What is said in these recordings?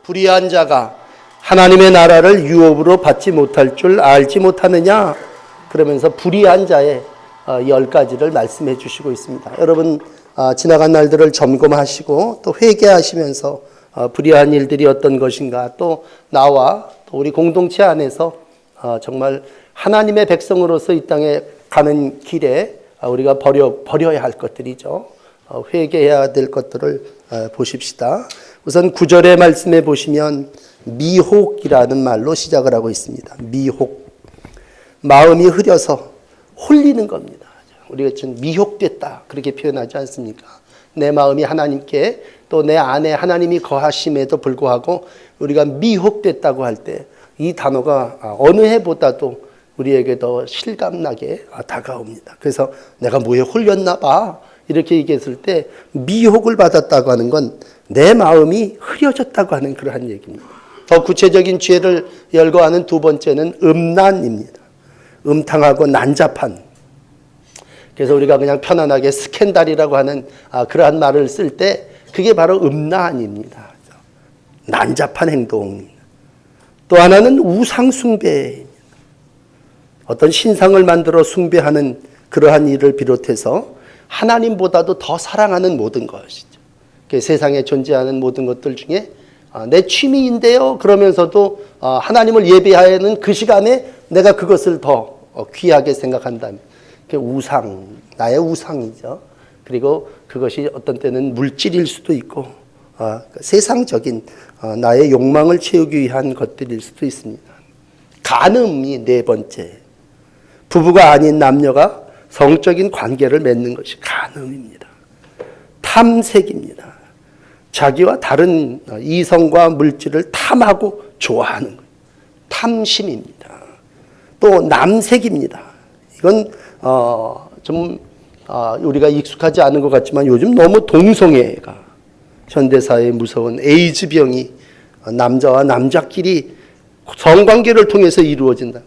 불의한 자가 하나님의 나라를 유업으로 받지 못할 줄 알지 못하느냐, 그러면서 불의한 자의 10가지를 말씀해 주시고 있습니다. 여러분 지나간 날들을 점검하시고 또 회개하시면서 불의한 일들이 어떤 것인가, 또 나와 또 우리 공동체 안에서 정말 하나님의 백성으로서 이 땅에 가는 길에 우리가 버려야 할 것들이죠. 회개해야 될 것들을 보십시다. 우선 9절의 말씀에 보시면 미혹이라는 말로 시작을 하고 있습니다. 미혹. 마음이 흐려서 홀리는 겁니다. 우리가 지금 미혹됐다 그렇게 표현하지 않습니까? 내 마음이 하나님께, 또 내 안에 하나님이 거하심에도 불구하고 우리가 미혹됐다고 할 때 이 단어가 어느 해보다도 우리에게 더 실감나게 다가옵니다. 그래서 내가 뭐에 홀렸나 봐 이렇게 얘기했을 때 미혹을 받았다고 하는 건 내 마음이 흐려졌다고 하는 그러한 얘기입니다. 더 구체적인 죄를 열거하는 두 번째는 음란입니다. 음탕하고 난잡한. 그래서 우리가 그냥 편안하게 스캔들이라고 하는 그러한 말을 쓸 때 그게 바로 음란입니다. 난잡한 행동입니다. 또 하나는 우상숭배입니다. 어떤 신상을 만들어 숭배하는 그러한 일을 비롯해서 하나님보다도 더 사랑하는 모든 것이죠. 세상에 존재하는 모든 것들 중에 내 취미인데요 그러면서도 하나님을 예배하는 그 시간에 내가 그것을 더 귀하게 생각한다면 그게 우상, 나의 우상이죠. 그리고 그것이 어떤 때는 물질일 수도 있고 세상적인 나의 욕망을 채우기 위한 것들일 수도 있습니다. 간음이 네 번째. 부부가 아닌 남녀가 성적인 관계를 맺는 것이 간음입니다. 탐색입니다. 자기와 다른 이성과 물질을 탐하고 좋아하는 거예요. 탐심입니다. 또 남색입니다. 이건 우리가 익숙하지 않은 것 같지만 요즘 너무 동성애가 현대사회의 무서운 에이즈병이 남자와 남자끼리 성관계를 통해서 이루어진다.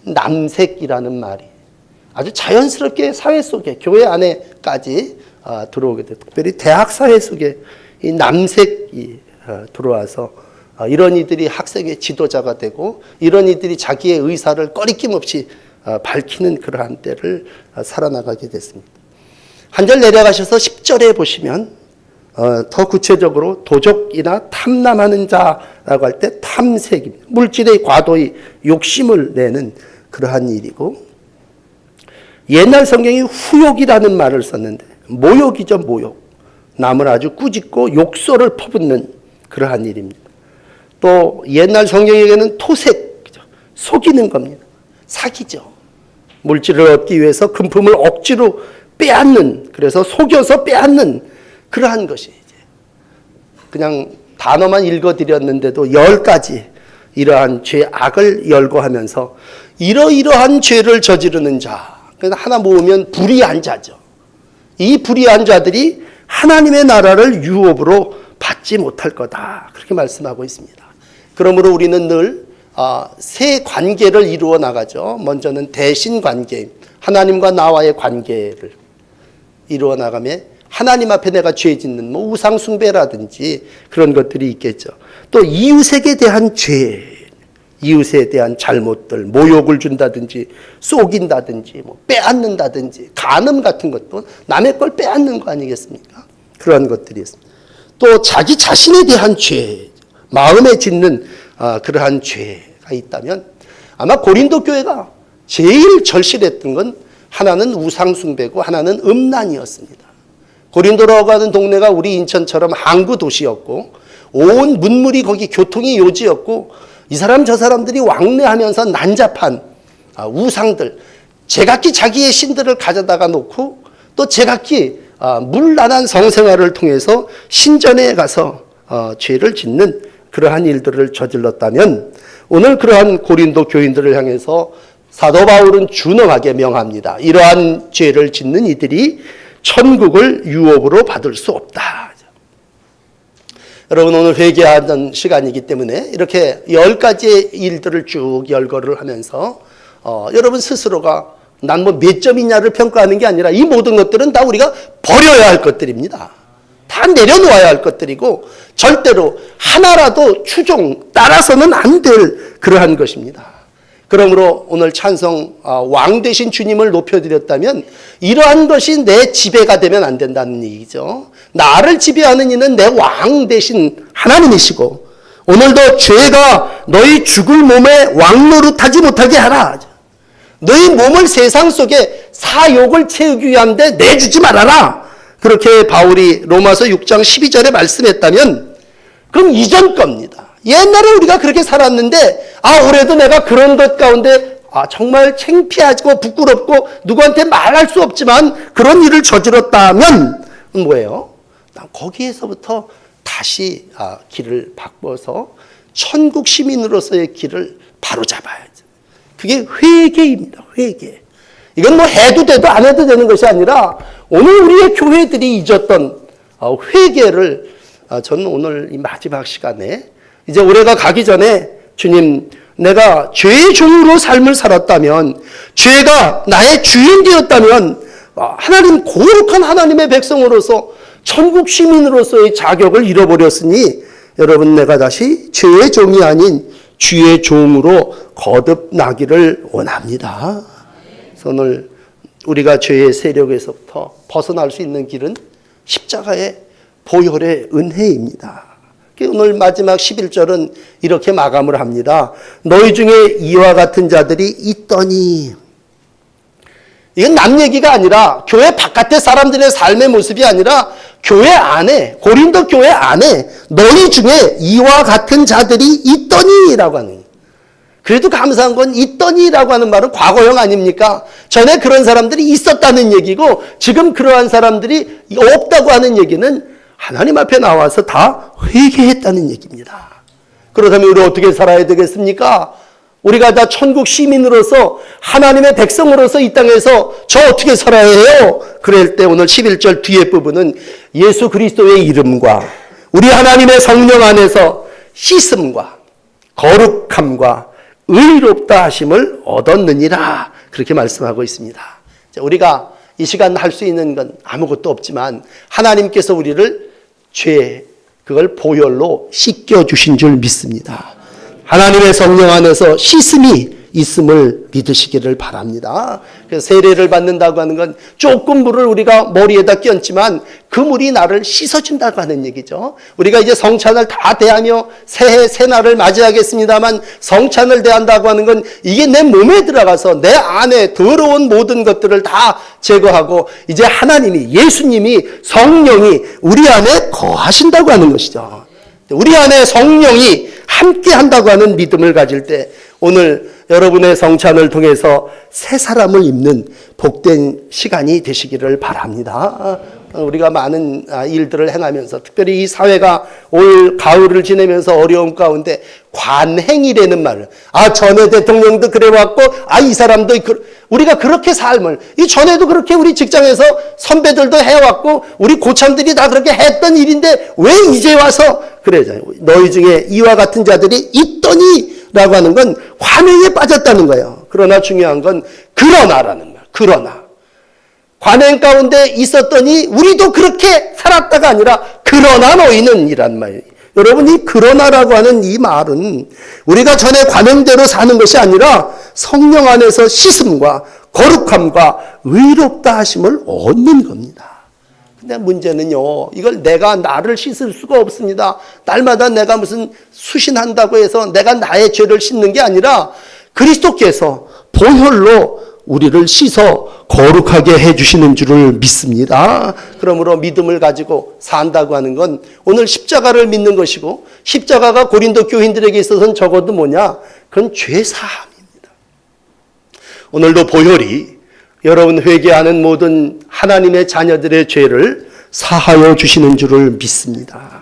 남색이라는 말이 아주 자연스럽게 사회 속에, 교회 안에까지 들어오게 돼요. 특별히 대학 사회 속에 이 남색이 들어와서 이런 이들이 학생의 지도자가 되고 이런 이들이 자기의 의사를 꺼리낌 없이 밝히는 그러한 때를 살아나가게 됐습니다. 한 절 내려가셔서 10절에 보시면 더 구체적으로 도적이나 탐남하는 자라고 할 때 탐색입니다. 물질에 과도히 욕심을 내는 그러한 일이고, 옛날 성경이 후욕이라는 말을 썼는데 모욕이죠. 모욕. 남을 아주 꾸짖고 욕설을 퍼붓는 그러한 일입니다. 또 옛날 성경에게는 토색, 속이는 겁니다. 사기죠. 물질을 얻기 위해서 금품을 억지로 빼앗는, 그래서 속여서 빼앗는 그러한 것이 이제 그냥 단어만 읽어드렸는데도 10가지 이러한 죄악을 열거하면서 이러이러한 죄를 저지르는 자, 그래서 하나 모으면 불의한 자죠. 이 불의한 자들이 하나님의 나라를 유업으로 받지 못할 거다 그렇게 말씀하고 있습니다. 그러므로 우리는 늘 세 관계를 이루어 나가죠. 먼저는 대신 관계, 하나님과 나와의 관계를 이루어 나가며 하나님 앞에 내가 죄 짓는 우상 숭배라든지 그런 것들이 있겠죠. 또 이웃에게 대한 죄, 이웃에 대한 잘못들, 모욕을 준다든지 속인다든지 빼앗는다든지 간음 같은 것도 남의 걸 빼앗는 거 아니겠습니까? 그런 것들이 있습니다. 또 자기 자신에 대한 죄, 마음에 짓는 그러한 죄가 있다면 아마 고린도 교회가 제일 절실했던 건 하나는 우상 숭배고 하나는 음란이었습니다. 고린도라고 하는 동네가 우리 인천처럼 항구 도시였고 온 문물이 거기 교통이 요지였고 이 사람 저 사람들이 왕래하면서 난잡한 우상들, 제각기 자기의 신들을 가져다가 놓고 또 제각기 문란한 성생활을 통해서 신전에 가서 죄를 짓는 그러한 일들을 저질렀다면 오늘 그러한 고린도 교인들을 향해서 사도 바울은 준엄하게 명합니다. 이러한 죄를 짓는 이들이 천국을 유업으로 받을 수 없다. 여러분 오늘 회개하는 시간이기 때문에 이렇게 10가지의 일들을 쭉 열거를 하면서 여러분 스스로가 난 몇 점이냐를 평가하는 게 아니라 이 모든 것들은 다 우리가 버려야 할 것들입니다. 다 내려놓아야 할 것들이고 절대로 하나라도 따라서는 안 될 그러한 것입니다. 그러므로 오늘 찬송 왕 되신 주님을 높여드렸다면 이러한 것이 내 지배가 되면 안 된다는 얘기죠. 나를 지배하는 이는 내 왕 되신 하나님이시고 오늘도 죄가 너희 죽을 몸에 왕노릇하지 못하게 하라. 너희 몸을 세상 속에 사욕을 채우기 위한데 내주지 말아라. 그렇게 바울이 로마서 6장 12절에 말씀했다면 그럼 이전 겁니다. 옛날에 우리가 그렇게 살았는데 올해도 내가 그런 것 가운데 정말 창피하고 부끄럽고 누구한테 말할 수 없지만 그런 일을 저질렀다면 뭐예요? 거기에서부터 다시 길을 바꿔서 천국 시민으로서의 길을 바로잡아야죠. 그게 회개입니다. 회개. 이건 뭐 해도 돼도 안 해도 되는 것이 아니라 오늘 우리의 교회들이 잊었던 회개를 저는 오늘 이 마지막 시간에 이제 올해가 가기 전에 주님 내가 죄의 종으로 삶을 살았다면 죄가 나의 주인 되었다면 하나님 거룩한 하나님의 백성으로서 천국 시민으로서의 자격을 잃어버렸으니 여러분 내가 다시 죄의 종이 아닌 주의 종으로 거듭나기를 원합니다. 그래서 오늘 우리가 죄의 세력에서부터 벗어날 수 있는 길은 십자가의 보혈의 은혜입니다. 오늘 마지막 11절은 이렇게 마감을 합니다. 너희 중에 이와 같은 자들이 있더니 이건 남 얘기가 아니라 교회 바깥의 사람들의 삶의 모습이 아니라 교회 안에 고린도 교회 안에 너희 중에 이와 같은 자들이 있더니라고 하는 거예요. 그래도 감사한 건 있더니라고 하는 말은 과거형 아닙니까? 전에 그런 사람들이 있었다는 얘기고 지금 그러한 사람들이 없다고 하는 얘기는 하나님 앞에 나와서 다 회개했다는 얘기입니다. 그렇다면 우리 어떻게 살아야 되겠습니까? 우리가 다 천국 시민으로서 하나님의 백성으로서 이 땅에서 저 어떻게 살아야 해요? 그럴 때 오늘 11절 뒤에 부분은 예수 그리스도의 이름과 우리 하나님의 성령 안에서 씻음과 거룩함과 의롭다 하심을 얻었느니라 그렇게 말씀하고 있습니다. 우리가 이 시간 할 수 있는 건 아무것도 없지만 하나님께서 우리를 그걸 보혈로 씻겨주신 줄 믿습니다. 하나님의 성령 안에서 씻음이 있음을 믿으시기를 바랍니다. 그래서 세례를 받는다고 하는 건 조금 물을 우리가 머리에다 끼얹지만 그 물이 나를 씻어준다고 하는 얘기죠. 우리가 이제 성찬을 다 대하며 새해 새날을 맞이하겠습니다만 성찬을 대한다고 하는 건 이게 내 몸에 들어가서 내 안에 더러운 모든 것들을 다 제거하고 이제 하나님이 예수님이 성령이 우리 안에 거하신다고 하는 것이죠. 우리 안에 성령이 함께 한다고 하는 믿음을 가질 때 오늘 여러분의 성찬을 통해서 새 사람을 입는 복된 시간이 되시기를 바랍니다. 우리가 많은 일들을 행하면서 특별히 이 사회가 올 가을을 지내면서 어려움 가운데 관행이라는 말을 전에 대통령도 그래왔고 이 사람도 우리가 그렇게 삶을 이 전에도 그렇게 우리 직장에서 선배들도 해왔고 우리 고참들이 다 그렇게 했던 일인데 왜 이제 와서 그래요. 너희 중에 이와 같은 자들이 있더니 라고 하는 건 관행에 빠졌다는 거예요. 그러나 중요한 건 그러나라는 말. 그러나 관행 가운데 있었더니 우리도 그렇게 살았다가 아니라 그러나 너희는 이란 말이에요. 여러분 이 그러나라고 하는 이 말은 우리가 전에 관행대로 사는 것이 아니라 성령 안에서 씻음과 거룩함과 의롭다 하심을 얻는 겁니다. 근데 문제는요, 이걸 내가 나를 씻을 수가 없습니다. 날마다 내가 무슨 수신한다고 해서 내가 나의 죄를 씻는 게 아니라 그리스도께서 보혈로 우리를 씻어 거룩하게 해주시는 줄을 믿습니다. 그러므로 믿음을 가지고 산다고 하는 건 오늘 십자가를 믿는 것이고 십자가가 고린도 교인들에게 있어서는 적어도 뭐냐? 그건 죄사함입니다. 오늘도 보혈이 여러분 회개하는 모든 하나님의 자녀들의 죄를 사하여 주시는 줄을 믿습니다.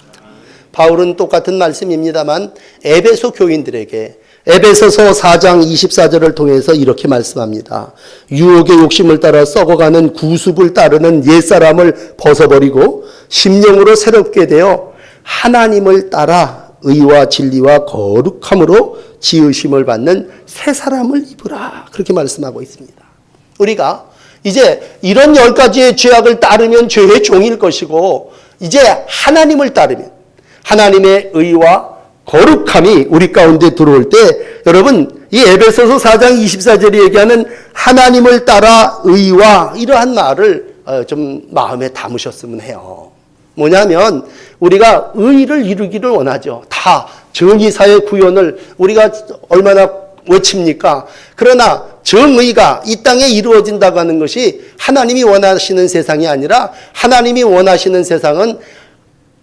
바울은 똑같은 말씀입니다만 에베소 교인들에게 에베소서 4장 24절을 통해서 이렇게 말씀합니다. 유혹의 욕심을 따라 썩어가는 구습을 따르는 옛사람을 벗어버리고 심령으로 새롭게 되어 하나님을 따라 의와 진리와 거룩함으로 지으심을 받는 새 사람을 입으라. 그렇게 말씀하고 있습니다. 우리가 이제 이런 10가지의 죄악을 따르면 죄의 종일 것이고 이제 하나님을 따르면 하나님의 의와 거룩함이 우리 가운데 들어올 때 여러분 이 에베소서 4장 24절에 얘기하는 하나님을 따라 의와 이러한 말을 좀 마음에 담으셨으면 해요. 뭐냐면 우리가 의를 이루기를 원하죠. 다 정의사의 구현을 우리가 얼마나 외칩니까? 그러나 정의가 이 땅에 이루어진다고 하는 것이 하나님이 원하시는 세상이 아니라 하나님이 원하시는 세상은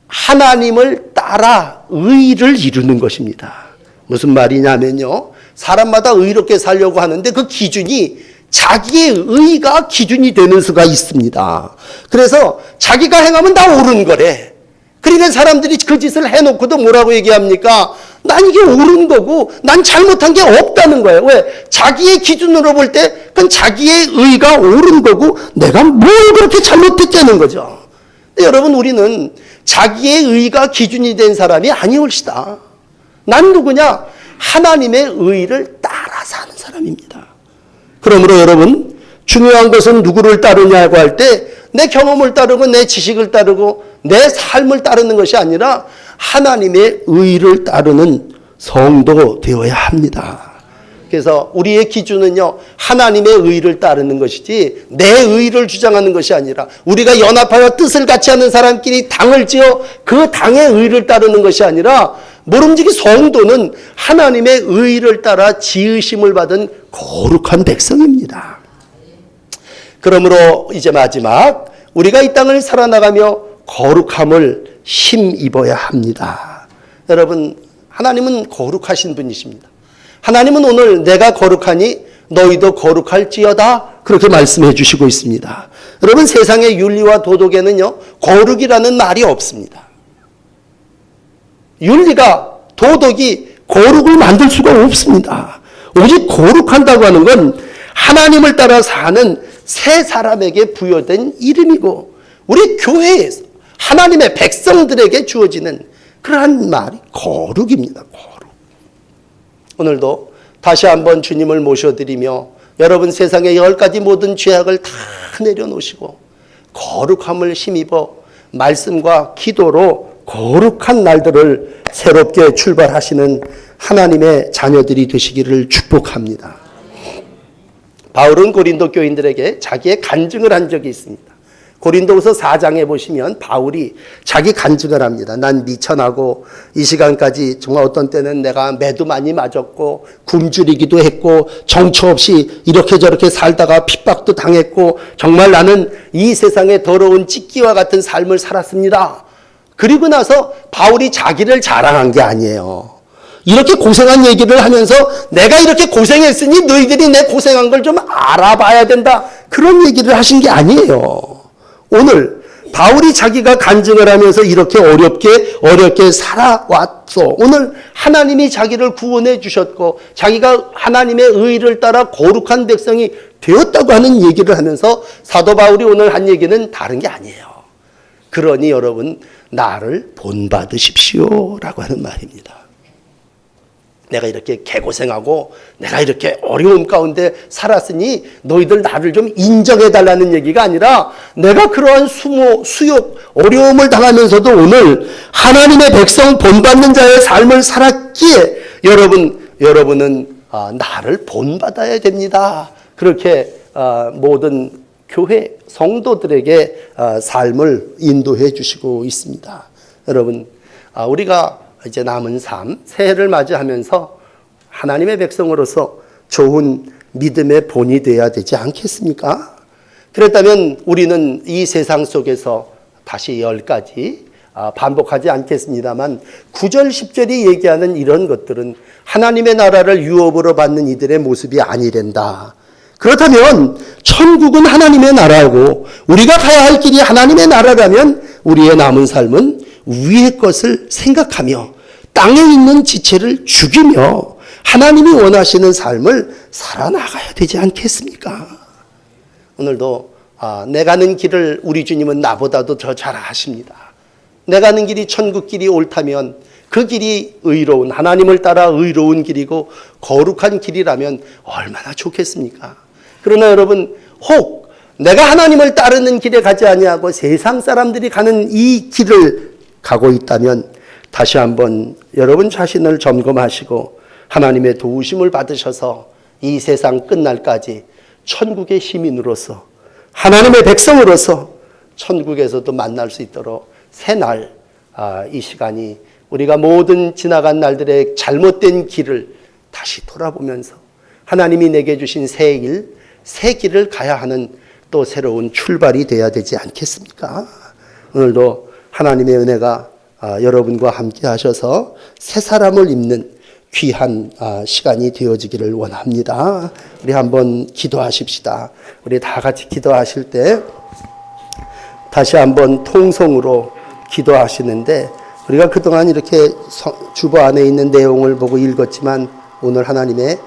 하나님을 따라 의를 이루는 것입니다. 무슨 말이냐면요. 사람마다 의롭게 살려고 하는데 그 기준이 자기의 의가 기준이 되는 수가 있습니다. 그래서 자기가 행하면 다 옳은 거래. 그러니까 사람들이 그 짓을 해놓고도 뭐라고 얘기합니까? 난 이게 옳은 거고 난 잘못한 게 없다는 거예요. 왜? 자기의 기준으로 볼 때 그건 자기의 의가 옳은 거고 내가 뭘 그렇게 잘못했다는 거죠. 여러분 우리는 자기의 의가 기준이 된 사람이 아니올시다. 난 누구냐? 하나님의 의를 따라 사는 사람입니다. 그러므로 여러분 중요한 것은 누구를 따르냐고 할 때 내 경험을 따르고 내 지식을 따르고 내 삶을 따르는 것이 아니라 하나님의 의를 따르는 성도 되어야 합니다. 그래서 우리의 기준은요 하나님의 의를 따르는 것이지 내 의를 주장하는 것이 아니라 우리가 연합하여 뜻을 같이 하는 사람끼리 당을 지어 그 당의 의를 따르는 것이 아니라 모름지기 성도는 하나님의 의를 따라 지으심을 받은 거룩한 백성입니다. 그러므로 이제 마지막 우리가 이 땅을 살아나가며 거룩함을 힘입어야 합니다. 여러분 하나님은 거룩하신 분이십니다. 하나님은 오늘 내가 거룩하니 너희도 거룩할지어다 그렇게 말씀해 주시고 있습니다. 여러분 세상의 윤리와 도덕에는요 거룩이라는 말이 없습니다. 윤리가 도덕이 거룩을 만들 수가 없습니다. 오직 거룩한다고 하는 건 하나님을 따라 사는 새 사람에게 부여된 이름이고 우리 교회에서 하나님의 백성들에게 주어지는 그러한 말이 거룩입니다. 거룩. 오늘도 다시 한번 주님을 모셔드리며 여러분 세상의 10가지 모든 죄악을 다 내려놓으시고 거룩함을 힘입어 말씀과 기도로 거룩한 날들을 새롭게 출발하시는 하나님의 자녀들이 되시기를 축복합니다. 바울은 고린도 교인들에게 자기의 간증을 한 적이 있습니다. 고린도후서 4장에 보시면 바울이 자기 간증을 합니다. 난 미천하고 이 시간까지 정말 어떤 때는 내가 매도 많이 맞았고 굶주리기도 했고 정처 없이 이렇게 저렇게 살다가 핍박도 당했고 정말 나는 이 세상의 더러운 찢기와 같은 삶을 살았습니다. 그리고 나서 바울이 자기를 자랑한 게 아니에요. 이렇게 고생한 얘기를 하면서 내가 이렇게 고생했으니 너희들이 내 고생한 걸 좀 알아봐야 된다. 그런 얘기를 하신 게 아니에요. 오늘 바울이 자기가 간증을 하면서 이렇게 어렵게 살아왔어. 오늘 하나님이 자기를 구원해 주셨고 자기가 하나님의 의를 따라 거룩한 백성이 되었다고 하는 얘기를 하면서 사도 바울이 오늘 한 얘기는 다른 게 아니에요. 그러니 여러분 나를 본받으십시오 라고 하는 말입니다. 내가 이렇게 개고생하고 내가 이렇게 어려움 가운데 살았으니 너희들 나를 좀 인정해달라는 얘기가 아니라 내가 그러한 수욕, 어려움을 당하면서도 오늘 하나님의 백성 본받는 자의 삶을 살았기에 여러분은 나를 본받아야 됩니다. 그렇게 모든 교회 성도들에게 삶을 인도해 주시고 있습니다. 여러분 우리가 이제 남은 삶, 새해를 맞이하면서 하나님의 백성으로서 좋은 믿음의 본이 되어야 되지 않겠습니까? 그렇다면 우리는 이 세상 속에서 다시 10가지 반복하지 않겠습니다만 9절 10절이 얘기하는 이런 것들은 하나님의 나라를 유업으로 받는 이들의 모습이 아니란다. 그렇다면 천국은 하나님의 나라고 우리가 가야 할 길이 하나님의 나라라면 우리의 남은 삶은 위의 것을 생각하며 땅에 있는 지체를 죽이며 하나님이 원하시는 삶을 살아나가야 되지 않겠습니까? 오늘도 내 가는 길을 우리 주님은 나보다도 더 잘 아십니다. 내 가는 길이 천국 길이 옳다면 그 길이 의로운 하나님을 따라 의로운 길이고 거룩한 길이라면 얼마나 좋겠습니까? 그러나 여러분 혹 내가 하나님을 따르는 길에 가지 아니하고 세상 사람들이 가는 이 길을 가고 있다면 다시 한번 여러분 자신을 점검하시고 하나님의 도우심을 받으셔서 이 세상 끝날까지 천국의 시민으로서 하나님의 백성으로서 천국에서도 만날 수 있도록 새날 이 시간이 우리가 모든 지나간 날들의 잘못된 길을 다시 돌아보면서 하나님이 내게 주신 새 길을 가야 하는 또 새로운 출발이 되어야 되지 않겠습니까? 오늘도 하나님의 은혜가 여러분과 함께 하셔서 새 사람을 입는 귀한 시간이 되어지기를 원합니다. 우리 한번 기도하십시다. 우리 다 같이 기도하실 때 다시 한번 통성으로 기도하시는데 우리가 그동안 이렇게 주보 안에 있는 내용을 보고 읽었지만 오늘 하나님의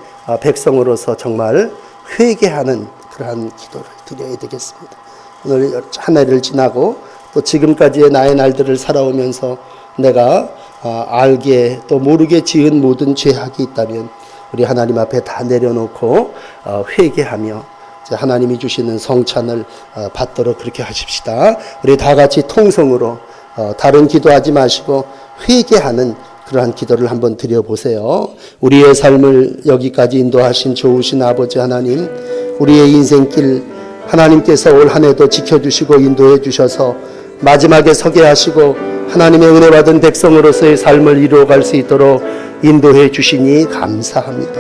백성으로서 정말 회개하는 그러한 기도를 드려야 되겠습니다. 오늘 한 해를 지나고 또 지금까지의 나의 날들을 살아오면서 내가 알게 또 모르게 지은 모든 죄악이 있다면 우리 하나님 앞에 다 내려놓고 회개하며 하나님이 주시는 성찬을 받도록 그렇게 하십시다. 우리 다 같이 통성으로 다른 기도하지 마시고 회개하는 그러한 기도를 한번 드려보세요. 우리의 삶을 여기까지 인도하신 좋으신 아버지 하나님, 우리의 인생길 하나님께서 올 한 해도 지켜주시고 인도해 주셔서 마지막에 서게 하시고 하나님의 은혜 받은 백성으로서의 삶을 이루어갈 수 있도록 인도해 주시니 감사합니다.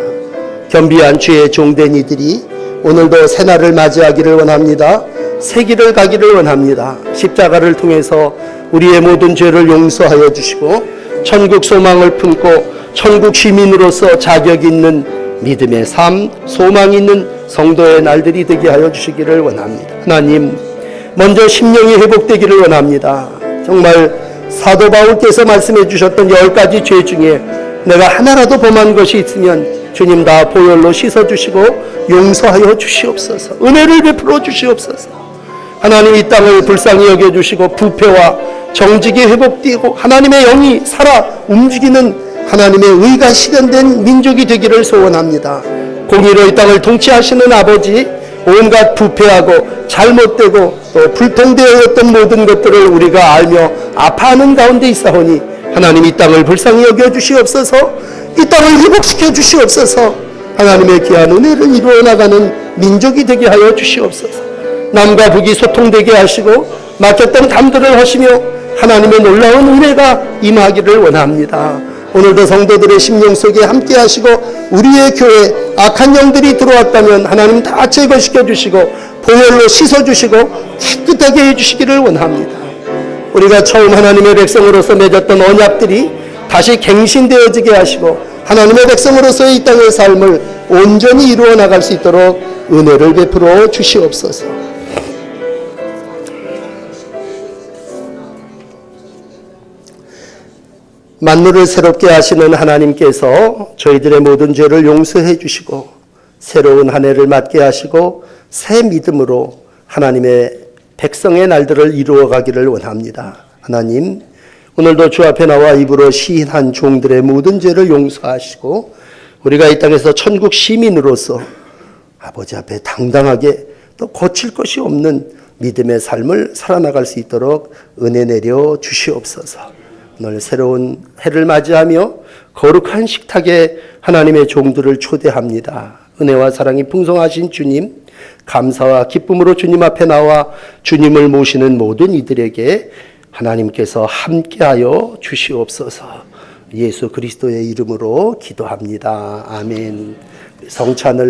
겸비한 주의 종된 이들이 오늘도 새날을 맞이하기를 원합니다. 새 길을 가기를 원합니다. 십자가를 통해서 우리의 모든 죄를 용서하여 주시고 천국 소망을 품고 천국 시민으로서 자격 있는 믿음의 삶, 소망 있는 성도의 날들이 되게 하여 주시기를 원합니다. 하나님, 먼저 심령이 회복되기를 원합니다. 정말 사도 바울께서 말씀해 주셨던 10가지 죄 중에 내가 하나라도 범한 것이 있으면 주님 다 보혈로 씻어주시고 용서하여 주시옵소서. 은혜를 베풀어 주시옵소서. 하나님 이 땅을 불쌍히 여겨주시고 부패와 정직이 회복되고 하나님의 영이 살아 움직이는 하나님의 의가 실현된 민족이 되기를 소원합니다. 공의로 이 땅을 통치하시는 아버지, 온갖 부패하고 잘못되고 또 불통되었던 모든 것들을 우리가 알며 아파하는 가운데 있사오니 하나님 이 땅을 불쌍히 여겨주시옵소서. 이 땅을 회복시켜 주시옵소서. 하나님의 귀한 은혜를 이루어 나가는 민족이 되게 하여 주시옵소서. 남과 북이 소통되게 하시고 맡겼던 담들을 하시며 하나님의 놀라운 은혜가 임하기를 원합니다. 오늘도 성도들의 심령 속에 함께 하시고 우리의 교회에 악한 영들이 들어왔다면 하나님 다 제거시켜 주시고 보혈로 씻어 주시고 깨끗하게 해주시기를 원합니다. 우리가 처음 하나님의 백성으로서 맺었던 언약들이 다시 갱신되어지게 하시고 하나님의 백성으로서의 이 땅의 삶을 온전히 이루어 나갈 수 있도록 은혜를 베풀어 주시옵소서. 만물을 새롭게 하시는 하나님께서 저희들의 모든 죄를 용서해 주시고 새로운 한 해를 맞게 하시고 새 믿음으로 하나님의 백성의 날들을 이루어 가기를 원합니다. 하나님, 오늘도 주 앞에 나와 입으로 시인한 종들의 모든 죄를 용서하시고 우리가 이 땅에서 천국 시민으로서 아버지 앞에 당당하게 또 거칠 것이 없는 믿음의 삶을 살아나갈 수 있도록 은혜 내려 주시옵소서. 오늘 새로운 해를 맞이하며 거룩한 식탁에 하나님의 종들을 초대합니다. 은혜와 사랑이 풍성하신 주님, 감사와 기쁨으로 주님 앞에 나와 주님을 모시는 모든 이들에게 하나님께서 함께하여 주시옵소서. 예수 그리스도의 이름으로 기도합니다. 아멘. 성찬을